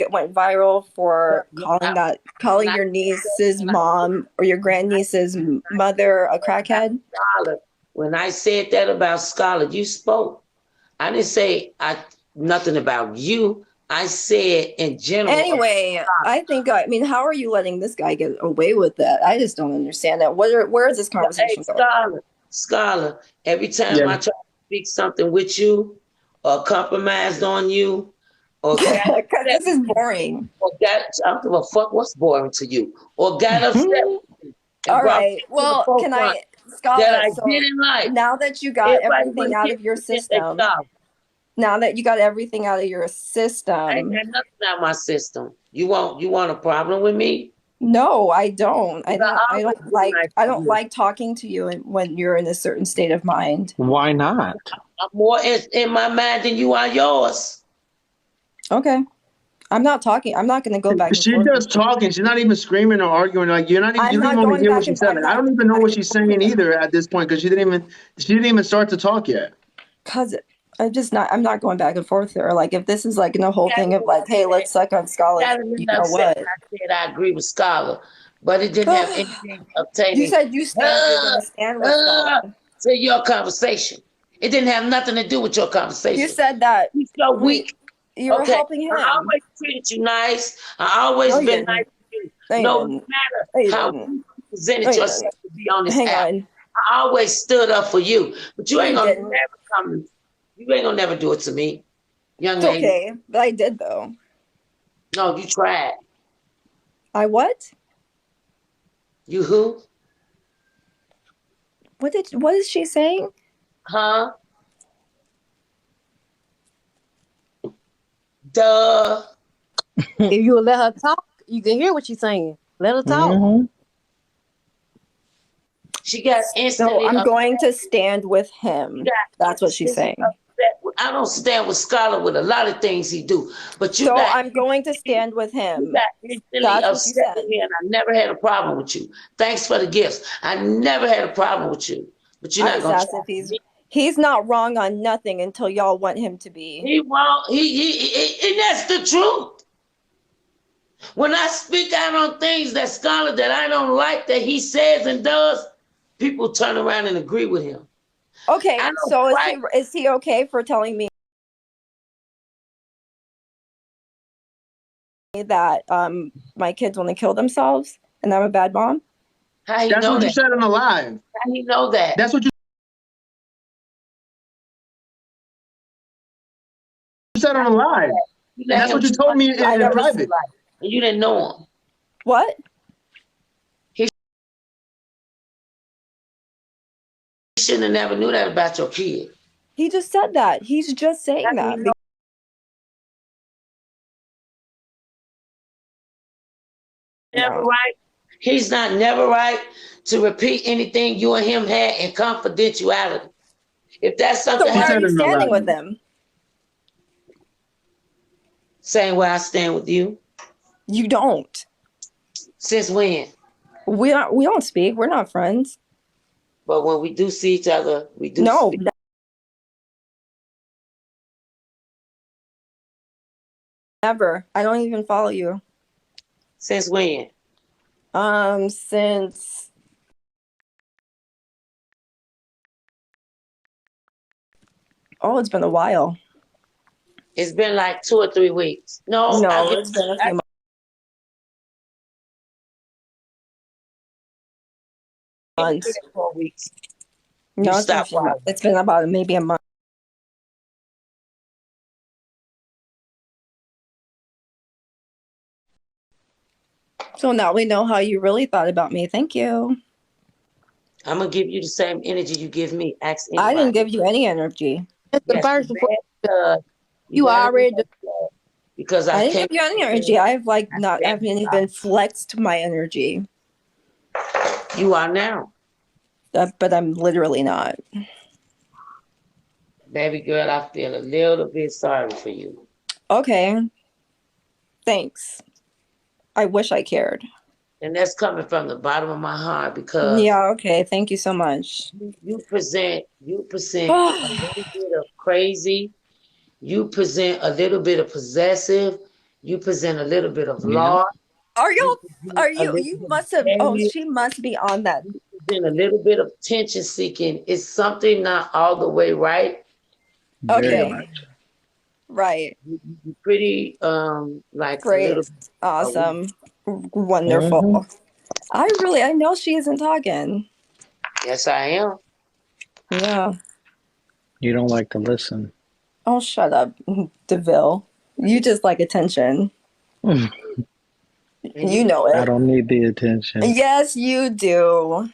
it went viral for When calling I your niece's mom or your grandniece's mother a crackhead. Scholar, when I said that about Scholar, you spoke. I didn't say nothing about you. I said in general about Anyway, Scholar. I mean, how are you letting this guy get away with that? I just don't understand that. Where is this Hey, conversation going? Scholar, every time I Yeah. try to speak something with you or compromised on you or got Because upset this with is you boring. or got, I don't give a fuck what's boring to you or got upset with you and All brought right. to the Well, can forefront I, that Scala? I So didn't like. now that you got Everybody everything want to out get of your forget that system, Scholar. now that you got everything out of your I ain't system, got nothing out of my system. You want a problem with me? no, I don't. 'Cause I always been nice I to don't you. like talking to you when you're in a certain state of mind. Why not? I'm more in my mind than you are yours. Okay. I'm not talking. I'm not going to go back and She's forth with just you. talking. She's not even screaming or arguing. Like you're not even. I'm You don't not want to going hear what back she and said. I'm Like, I not don't going even know back what and she's forth with saying them either at this point because she didn't even start to talk yet. because I'm not going back and forth with her. Like if this is like in the whole You gotta thing of remember like, hey, let's suck on you Scholars. gotta You remember know upset what? when I said I agree with Scholar, but it didn't have anything You obtaining said you're going uh, to stand with Scholar. uh, to your conversation. It didn't have nothing to do with your You conversation. said that You so we weak. you were Okay. helping I him. always treated you nice. I No, always you been nice didn't. to you. No, you No didn't. matter No, you how didn't. you No, presented you didn't. yourself to be on this Hang app. on. I always stood up for you. But you No, ain't you gonna didn't. never come. You ain't gonna never do it to me, young It's lady. okay, but I did though. No, you tried. I what? You who? What is she saying? Huh? Duh. If you would let her talk, you can hear what she's saying. Let her talk. Hmm. She got So instantly I'm upset. going to stand with You him. got That's what she's instantly saying. upset. I don't stand with Scholar with a lot of things he do, but So I'm going to stand with you him. got instantly That's what you upset with said. me, and I never had a problem with you. Thanks for the gifts. I never had a problem with you, but you're I not just gonna asked try if me. he's not wrong on nothing until y'all want him to be. He won't. And that's the truth. When I speak out on things that Scholar that I don't like that he says and does, people turn around and agree with him. I Okay, don't so fight. is he okay for telling me that my kids want to kill themselves and I'm a bad mom? How he That's know what you that? said on the live. How he know that? That's what you said on the live, You and let that's him what you told trust me you I in in your never personal private. life, and you didn't know him. what? He shouldn't have never knew that about your kid. He just said that. He's just How saying he that. know never No. right? He's not never right to repeat anything you and him had in confidentiality. If that's So something She why are said happened you it on the standing with live. him? same way I stand with you. You don't. Since when? We don't speak. We're not friends. But when we do see each other, we do No, speak. never. I don't even follow you. Since when? Since it's been a while. It's been like 2 or 3 weeks. No, I No, get it's been a I few give it three months. or 4 weeks. You No, it's been a stop few months. following. It's been about maybe a month. So now we know how you really thought about me. Thank you. I'm gonna give you the same energy you give me. Ask I didn't anybody. give you any energy. That's the Yes, you first before bad you you gotta already realize that because I I didn't give came you any in, energy. I've like I not. I said haven't even flexed my energy. you are now. But I'm literally not. Baby girl, I feel a little bit sorry for you. Okay. Thanks. I wish I cared. And that's coming from the bottom of my heart because Yeah. Okay. Thank you so much. you present a little bit of crazy, you present a little bit of possessive, You present a little bit of You know? law. Are you? Are A you? little You bit of must have. Oh, fairness, she must be on that. present a little bit of attention seeking. It's something not all the way right. Very Okay, much. right. You pretty like a Great. little Awesome. Mhm. Wonderful. I know she isn't talking. yes, I am. Yeah. You don't like to listen. Oh, shut up, DeVille. You just like attention. I And You know it. don't need the attention. Yes, you do.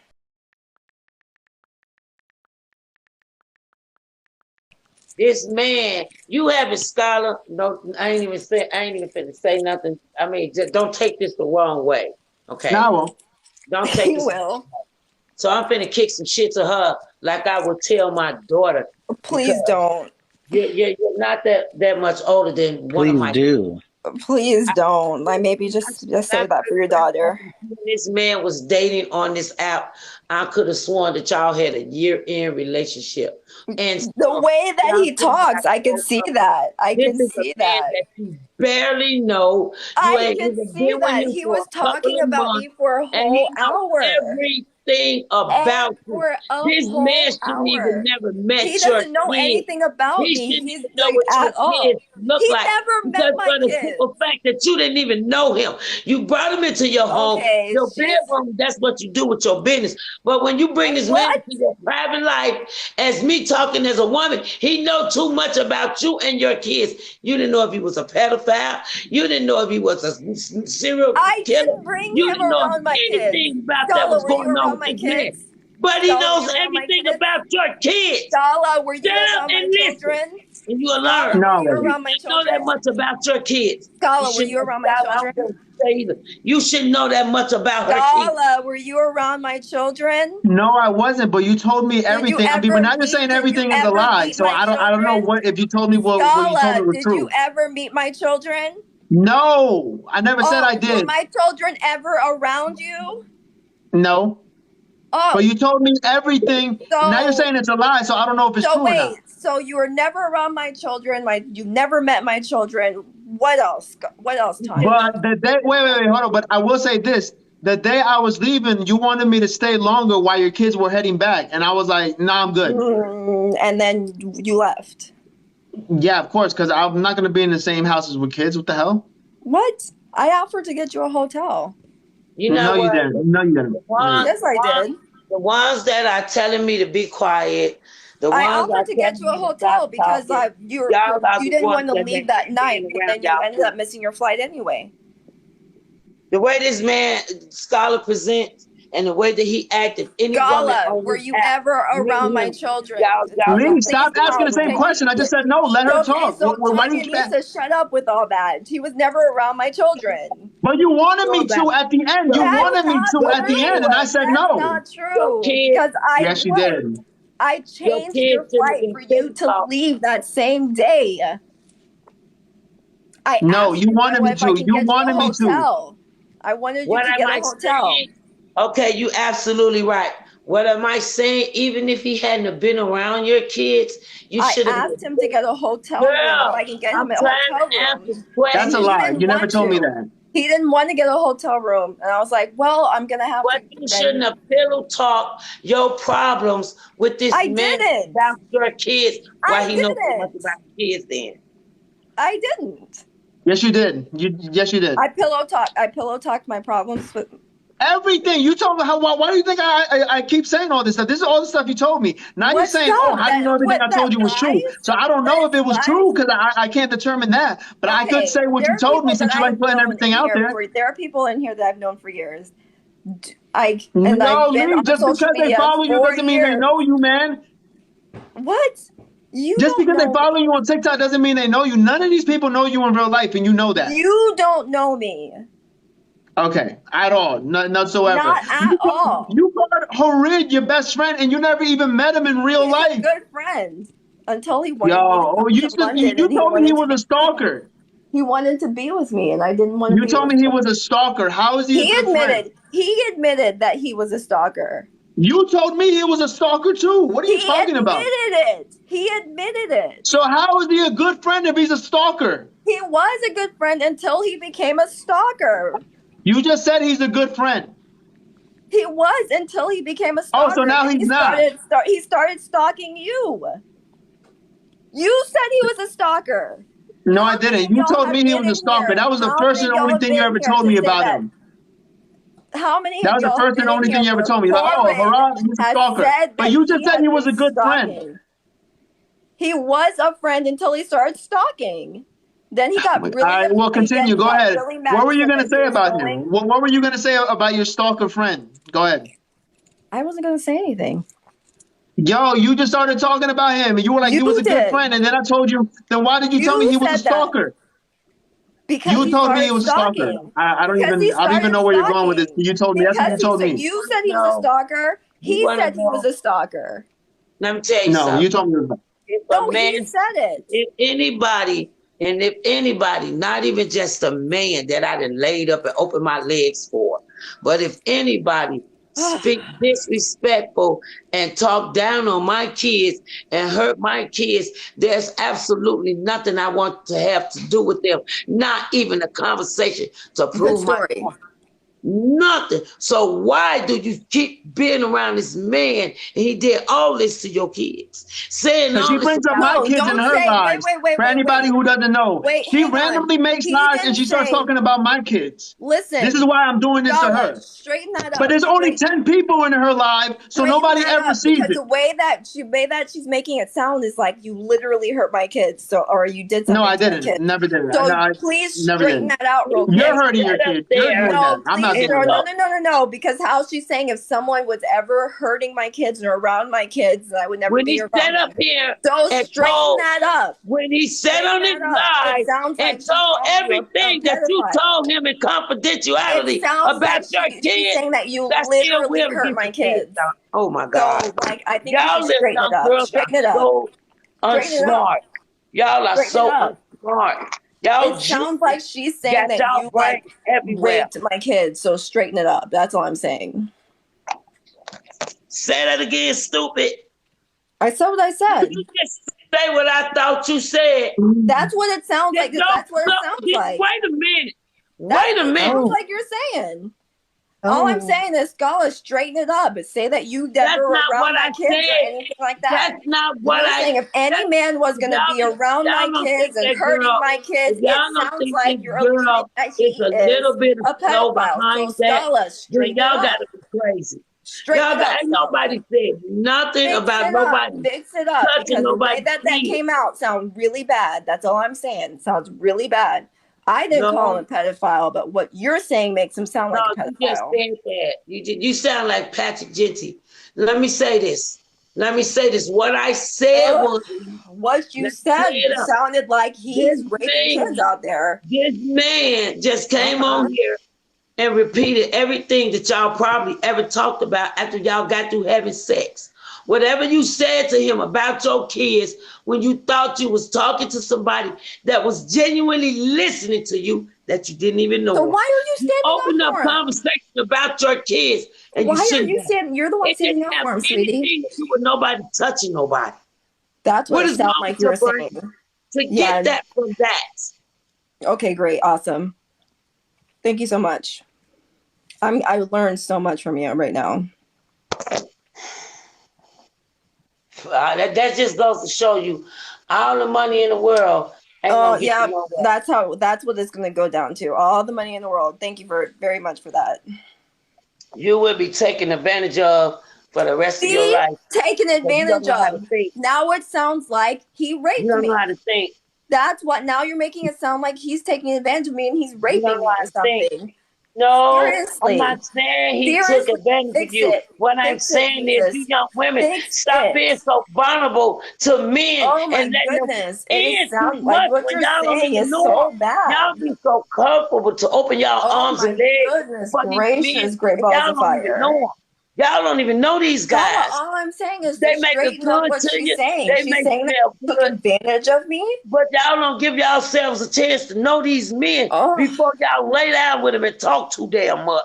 this man, you have a scholar. No, I ain't even finna say nothing. I mean, just don't take this the wrong way. Okay. Now I won't. Don't take You this. will. So I'm finna kick some shit to her like I would tell my daughter. Please don't. You're not that much older than one of Please my. do. Please don't. Like maybe just say that for your daughter. This man was dating on this app. I could have sworn that y'all had a year-end relationship. And The way that he talks, I can see that. I this can is a see man that. that you barely know. You I ain't can even see been with that. him He for was a couple talking of about months, me for a and he whole knows hour. everything And about you. for a This man whole shouldn't even hour. never He met your doesn't know kids. anything about He me. shouldn't He's even know like what your at all. kids look He like. never met Because my for the kids. simple fact that you didn't even know him, you brought him into your home, Okay, your bedroom. That's what you do with your business. But when you bring this man what? into your private life, as me talking as a woman, he know too much about you and your kids. You didn't know if he was a pedophile. You didn't know if he was a serial I killer. didn't bring You him didn't know around my kids. anything about that Scala, was were you going on around with my this man. kids? But he Scala, were knows you around my everything kids? about your kids. Scala, were you Shut up around my and listen, children? and you'll Scala, learn. were No, you lady. You around my shouldn't know that children? much about your kids. You Scala, were shouldn't you know around my about, I children? don't say either. You shouldn't know that much about her kids. Scala, were you around my children? No, I wasn't. But you told me Did you everything. I mean, but ever now you're meet? saying Did you everything is a ever lie. meet So my I don't know children? what if you told me what you told me Scala, was did you true. ever meet my children? No, I never said I Oh, were did. my children ever around you? No, but Oh, you told me everything. Now you're so saying it's a lie. So I don't know if it's so true or wait, not. so you were never around my children, you never met my children. What else? What else, Tonya? But the day, wait, hold on. But I will say this: the day I was leaving, you wanted me to stay longer while your kids were heading back, and I was like, "Nah, I'm good." And then you left. Yeah, of course, because I'm not gonna be in the same houses with kids. What the hell? What? I offered to get you a hotel. You know No, you what? didn't. No, you didn't. No. Yes, I did. The ones that are telling me to be quiet, the I ones offered that to are get telling you a me to stop hotel because talking, y'all are you the didn't ones want to that leave make that me night, stand and around then you y'all ended too. up missing your flight anyway. The way this man scholar presents and the way that he acted, any woman Gala, on were this you app, ever me around and my him, children? Lee, Tonya, please stop asking the don't. same Can you? question. I just said no. Let her Okay, talk. so Why do you Tonya keep needs to shut up with all that. He was never around my children. But you wanted know me about to at the end. You your, That's wanted me not to your at the end, true. and I said That's no. not your true kids, because I Yes, you what? did. I your changed kids your shouldn't have flight been for you fit to talk. leave that same day. I No, asked you you wanted me if I to. can You get you a wanted me to. hotel. I wanted you What to am get a I hotel. saying? Okay, you absolutely right. What am I saying? Even if he hadn't have been around your kids, you I should have asked him to been. get a hotel room if Girl, I can get I'm him a trying hotel to room. answer And That's a questions. he lie. didn't You never want told me to. that. He didn't want to get a hotel room. And I was like, well, I'm gonna have to But you shouldn't then have pillow talk your problems with this I man didn't. about your kids while I he knows so much didn't. about kids then. I didn't. Yes, you did. Yes, you did. I pillow talked my problems with Everything you told me. Why do you think I keep saying all this stuff? This is all the stuff you told me. Now you're what saying, oh, stuff how do you know everything I that told you was true? lies? So I don't That know is if it was lies. true because I can't determine that. But I could Okay, say what there you are told me people that since you like I've putting known everything in out here there. for there are people in here that I've known for years. I've No, been Lee, on just social because they media follow you for doesn't mean they years. know you, man. What? You Just don't because they know me. follow you on TikTok doesn't mean they know you. None of these people know you in real life, and you know that. You don't know me. Okay, at all, not whatsoever. Not at all. You called Harid your best friend, and you never even met him in real He's a life. good friend until he Yo, wanted me to come to London you and told me he was a stalker. he wanted to be with me and I didn't want to You be told with me he him. was a stalker. How is he a good friend? He admitted that he was a stalker. You told me he was a stalker too. What are you talking about? He admitted it. So how is he a good friend if he's a stalker? He was a good friend until he became a stalker. You just said he's a good friend. He was until he became a stalker. Oh, so now he's not. He started stalking you. You said he was a stalker. No, I didn't. You told me he was a stalker. That was the first and only thing you ever told me about him. How many? That was the first and only thing you ever told me. Like, oh, Harab, he's a stalker. But you just said he was a good friend. He was a friend until he started stalking. Then he got really. All right, we'll continue. Go ahead. What were you going to say about him? What were you going to say about your stalker friend? Go ahead. I wasn't going to say anything. Yo, you just started talking about him, and you were like, he was a good friend, and then I told you, then why did you tell me he was a stalker? Because you told me he was a stalker. I don't even know where you're going with this. You told me. That's what you told me. You said he was a stalker. He said he was a stalker. Let me tell you something. No, you told me. No, he said it. If anybody, not even just a man that I done laid up and opened my legs for, but if anybody speak disrespectful and talk down on my kids and hurt my kids, there's absolutely nothing I want to have to do with them. Not even a conversation to prove my point. Nothing. So why do you keep being around this man and he did all this to your kids? Saying all she brings up my kids in her lives. For anybody who doesn't know, she randomly makes lives and she starts talking about my kids. Listen, this is why I'm doing this to her. Straighten that up. But there's only 10 people in her life, so nobody ever sees it. The way that she's making it sound is like you literally hurt my kids, or you did something. No, I didn't. Never did. So please straighten that out real quick. You're hurting your kids. You're doing that. I'm not. No, because how she's saying if someone was ever hurting my kids or around my kids, I would never be around them. When he sat up here and straighten that up. When he sat on his live and told everything that you told him in confidentiality about your kids, saying that you literally hurt my kids. Oh my God. So, like, I think y'all you should straighten it up. Straighten it up. So unsmart. Y'all are so unsmart. It sounds like she's saying that you raped my kids, so straighten it up. That's all I'm saying. Say that again, stupid. I said what I said. You just say what I thought you said. That's what it sounds like. That's what it sounds like. Wait a minute. Wait a minute. Sounds like you're saying. All I'm saying is, Skolla, straighten it up. Say that you never were around my kids or anything like that. That's not what I said. If any man was going to be around my kids and hurting my kids, it sounds like you're it's a little bit of snow behind that. Skolla, y'all got to be crazy. Ain't nobody said nothing about nobody. Fix it up. Because the way that came out sounds really bad. That's all I'm saying. It sounds really bad. I didn't call him a pedophile, but what you're saying makes him sound like a pedophile. You just said that. You sound like Patrick Genty. Let me say this. What I said was... What you said sounded like he's raping kids out there. This man just came on here and repeated everything that y'all probably ever talked about after y'all got through having sex. Whatever you said to him about your kids when you thought you was talking to somebody that was genuinely listening to you that you didn't even know. So why are you standing up for him? Open up conversation about your kids. And why are you standing? You're the one standing up for him, sweetie. You with nobody touching nobody. That's what it sounds like you're saying. To get that from that. Okay, great, awesome. Thank you so much. I learned so much from you right now. That just goes to show you all the money in the world. Oh yeah, that's what it's gonna go down to. All the money in the world. Thank you very much for that. You will be taken advantage of for the rest of your life. Taken advantage of. Now it sounds like he raped me. You don't know how to think. That's what. Now you're making it sound like he's taking advantage of me and he's raping me or something. No, seriously. I'm not saying he took advantage of you. What I'm saying is, you young women, stop being so vulnerable to men. Oh my goodness! It sounds like what you're saying is so bad. Y'all be so comfortable to open y'all arms and legs. Goodness gracious, great balls of fire. Y'all don't even know these guys. All I'm saying is they make it good what to she's you. saying. They She's saying that you took advantage of me. But y'all don't give yourselves a chance to know these men before y'all lay down with them and talk too damn much.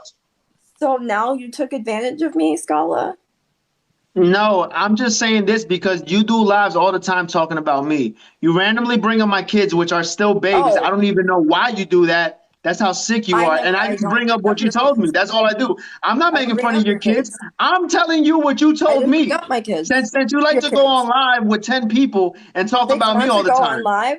So now you took advantage of me, Skolla? No, I'm just saying this because you do lives all the time talking about me. You randomly bring up my kids, which are still babies. I Oh, don't even know why you do that. That's how sick you are. And I I just don't bring up bring what up you your told me. kids. That's all I do. I'm not I don't making bring fun of up your your kids. kids. I'm telling you what you I told didn't bring me. up my kids. Since you like Your to go on kids. live with 10 people and talk Six about me months all the ago on time. live.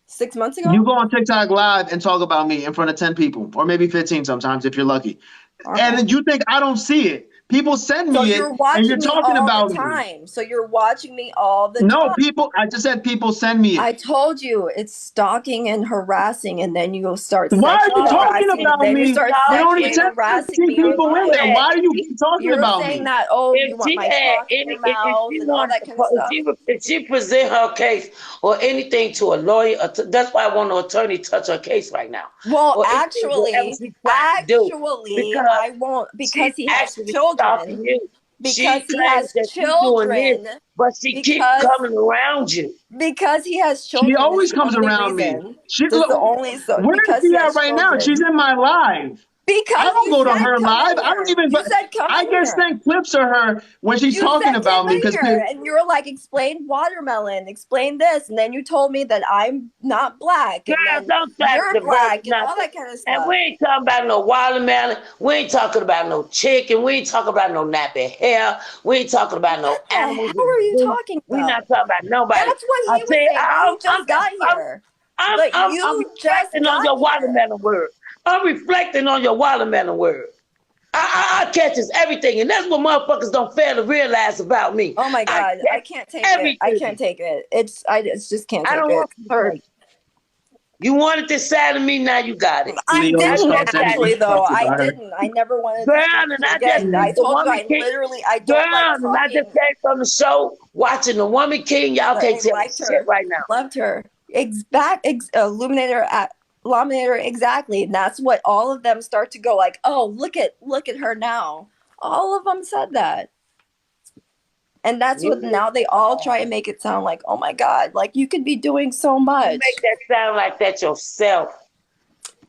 6 months You ago. go on TikTok live and talk about me in front of 10 people, or maybe 15 sometimes if you're lucky. Okay. And you think I don't see it. People send So me you're it and you're watching me talking all the about me. time. So you're watching me all the No, time. people, I just said people send me I it. told you it's stalking and harassing, and then you go start Why are you sexually No, talking harassing, and about then you me start with no, only sexually if 10, harassing 15 me if people she in online. there? had, Why are you keep talking You're about saying me? that, oh, you if want she my had cock in any, your mouth she and all wanted that to, kind of stuff. if she present her case or anything to a lawyer, that's why I want an attorney to touch her case right now, Well, or anything, whatever actually, she trying to do, because I won't she's because he has actually stalking children. you. Because She he claims has that she's doing this, children. but she keep Because coming around you. he has She children is always the comes only around me. reason. She, That's the look, only so where is because she he at has right now? She's children. in my live. I Because don't you go to said her come live. in I don't here. even, You said come I in get here. sent clips of her when she's You talking said about come me in because here, and you were like, explain watermelon, explain this, and then you told me that I'm not black, and Girl, then don't try to you're develop black, and all nothing. that kind of And we stuff. ain't talking about no watermelon. We ain't talking about no chicken. We ain't talking about no nappy hair. We ain't talking about no What the animals hell in are the you zoo. talking We not about? talking about nobody. That's what I he was said, saying, but he just got here. But I'm you just reflecting on got your here. watermelon word. I'm reflecting on your watermelon word. I catches everything, and that's what motherfuckers don't fail to realize about me. Oh my I God, I catch can't take it. I can't everything. take it. I just can't I take don't it. want you to take. You wanted this side of me, now you got it. I Leo I just didn't starts catch saying that. actually, he though. talks I about her. didn't. I never wanted to Girl, speak and to you I just again. I the told you Woman I King. literally I Girl, don't like and I just talking. came from the show watching the Woman King. Y'all But can't I tell me liked shit her, right now. loved her. Illuminator, Laminator, exactly. And that's what all of them start to go like. Oh, look at her now. All of them said that. And that's what You, now they all try and make it sound like, oh my God, like you could be doing so you make much. that sound like that yourself.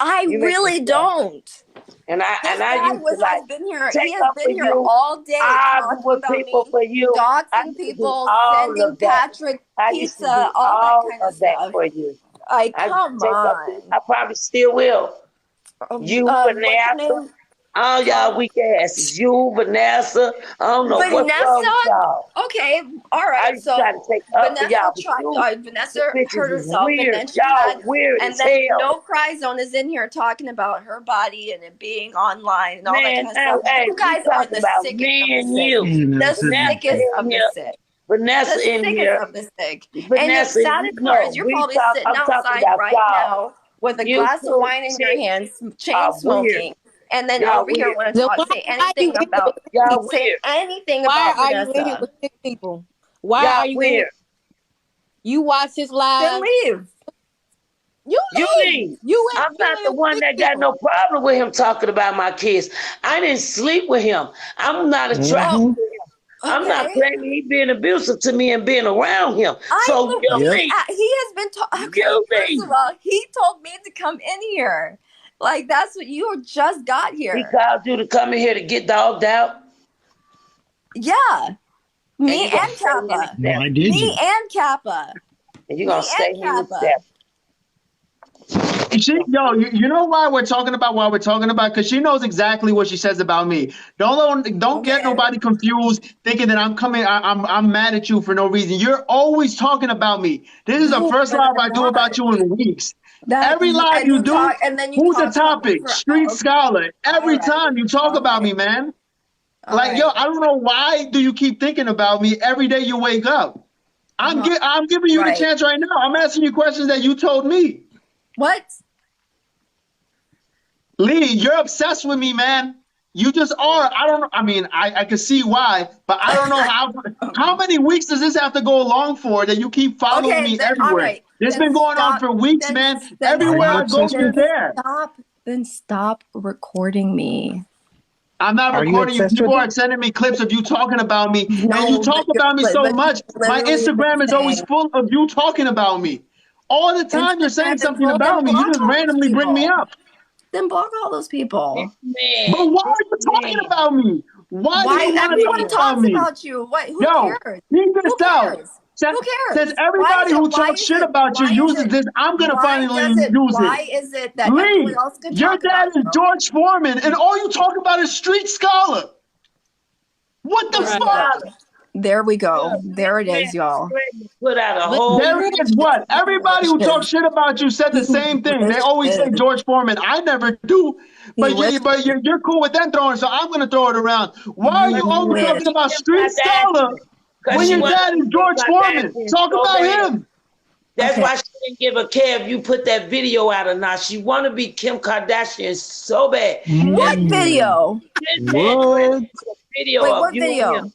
I You make really yourself. don't. This And I guy used to has like been here. He take has up for been here you, all day argue talking with about people me, for you. I doxing used to do people, all sending of that. Patrick I used to pizza, do all that all kind of of that stuff. for you. I I used to come take up for you. on. I probably still will. You, What's her Vanessa, name? all y'all Tom weak asses. You, Vanessa, I don't know what's Vanessa. wrong with y'all. Okay, all I right. used to try to So take up for Vanessa y'all, but tried. you, you Vanessa bitches hurt is herself, and weird. then Y'all weird and as then hell. No Cry Zone is in here talking about her body and it being online and all that Man, kind of now, stuff. hey, You we guys are talking the about sickest of me the and sick. you. The Vanessa sickest in of the here. sick. Vanessa The in sickest here. of the sick. And the Vanessa, saddest part is no, you're probably sitting I'm talking outside about right y'all. now with a You glass of two wine in your chicks hands, chain are weird. smoking, and then Y'all over here weird. want to Then talk, why you in here with sick Y'all people? say weird. anything Why about are you in here Vanessa. with sick people? Why Y'all are you in here? weird. You watch his Then live. leave. You You leave. leave. You I'm in not here the with one sick that got people. no problem with him talking about my kids. I didn't sleep with him. I'm not attracted Oh, Mm-hmm. to him. I'm not okay. claiming he being abusive to me and being around him. I So know you Yep. leave. he has been okay. You First of leave. all, he told me to come in here. Like that's what you just got He here. called you to come in here to get dogged out, Yeah, and me you're gonna and stay in Kappa, accept Why it. did me you? and Kappa, And you're gonna me stay and in Kappa. accept And she, yo, you know why we're talking about why we're talking about? Because she knows exactly what she says about me. Don't get Okay, nobody confused thinking that I'm coming. I'm mad at you for no reason. You're always talking about me. This is the no, first but live I'm I do not. about you in weeks. That Every live and you you do, talk and then you who's the talk about me topic? for Street okay. scholar. All Every right, time you talk about me, okay, man. all Like, yo, right. I don't know why do you keep thinking about me every day you wake up. I'm giving you the Right. chance right now. I'm asking you questions that you told me. What? Lee, you're obsessed with me, man. You just are. I don't know. I mean, I can see why, but I don't know how many weeks does this have to go along for that you keep following Okay, me then all everywhere? right. It's Then been going on stop. for weeks, Then man. then Are Everywhere you I stop. go, obsessed you're with Then it? there. stop. Then stop recording me. I'm not Are you recording you. obsessed with People it? are sending me clips of you talking about me, and you No, talk about me so but you've much. My literally been Instagram is always saying full of you talking about me. All the time you're saying Instagram is something well. Then about me. You block just all those randomly bring me people. up. Then block all those it. people. But Man, why this are you talking man. about me? Why do Why you want to everyone talk about talks me? about you? What? Who Yo, cares? figure Who this out. cares? Since, Who cares? since everybody who Why talks is shit it? about you Why is uses it? this, I'm gonna Why finally does it? use it. Why is it that everyone Lee, else can your talk about dad is you? George Foreman, and all you talk about is street scholar. What the Right. fuck? There we go. Look, There it man, is, y'all. put out a But whole. There it is. What? Everybody who talks wishes. shit about you said the He same thing. They always say wishes. George Foreman. I never do. He But wishes. you're cool with them throwing, so I'm gonna throw it around. Why are You you always wish. talking about Kim street scholar Kardashian, when because she your wanted dad to is be Kim George Foreman? Kardashian Talk so about bad. him. That's Okay. why she didn't give a care if you put that video out or not. She want to be Kim Kardashian so bad. What video? This man created a video Wait, of what you and video? him.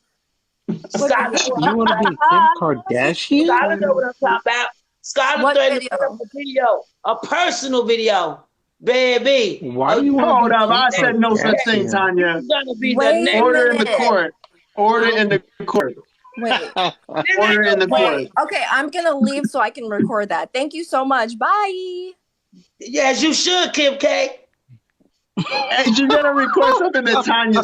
What Scholar, video? You want to be Kim Kardashian? Scholar know what I'm talking about. Scholar What threatened to put video? up a video, a personal video, baby. Why do you want to Hold be up. Kim I said no such thing, Kardashian? Tanya. This is gonna be the Wait a next. Order in the minute. court. Order in the court. Wait. Order in the court. Wait. Okay, I'm gonna leave so I can record that. Thank you so much. Bye. Yes, you should, Kim K. Hey, you gotta record something that Tanya